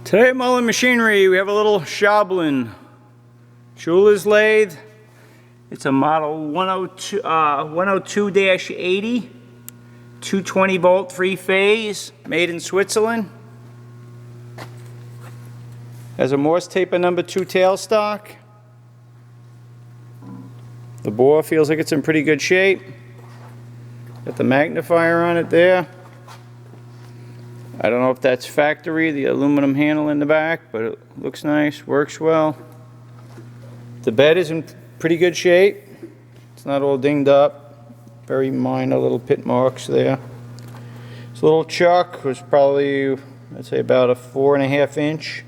Today at Mullin Machinery we have a little Schaublin jeweler's lathe. It's a model 102-80, 220 volt 3-phase, made in Switzerland. Has a Morse taper number 2 tailstock. The bore feels like it's in pretty good shape. Got the magnifier on it there. I don't know if that's factory, the aluminum handle in the back, but it looks nice, works well. The bed is in pretty good shape. It's not all dinged up. Very minor little pit marks there. This little chuck was probably, I'd say, about a 4.5 inch. I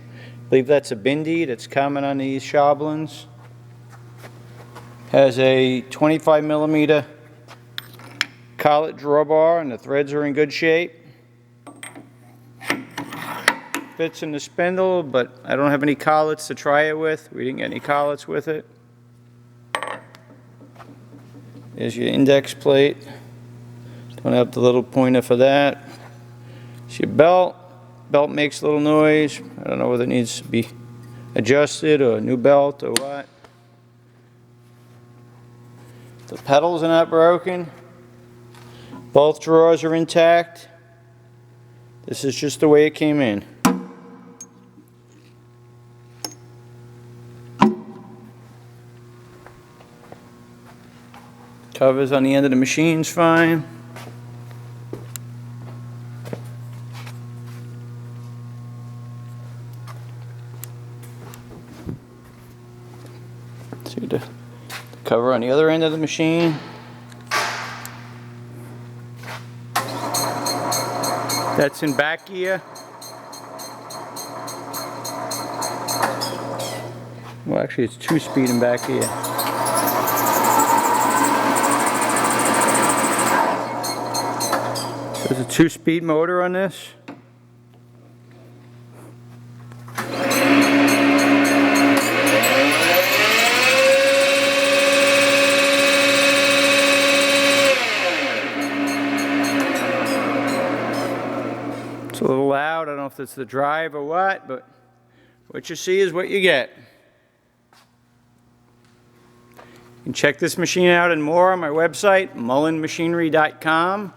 believe that's a bindi that's common on these Schaublins. Has a 25 millimeter collet drawbar and the threads are in good shape. Fits in the spindle, but I don't have any collets to try it with. We didn't get any collets with it. There's your index plate. Don't have the little pointer for that. It's your belt. Belt makes a little noise. I don't know whether it needs to be adjusted or a new belt or what. The pedals are not broken. Both drawers are intact. This is just the way it came in. Covers on the end of the machine's fine. See the cover on the other end of the machine. That's in back gear. Well, actually it's 2-speed in back gear. There's a 2-speed motor on this. It's a little loud. I don't know if it's the drive or what, but what you see is what you get. You can check this machine out and more on my website, mullinmachinery.com.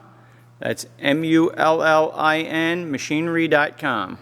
That's MULLIN machinery.com.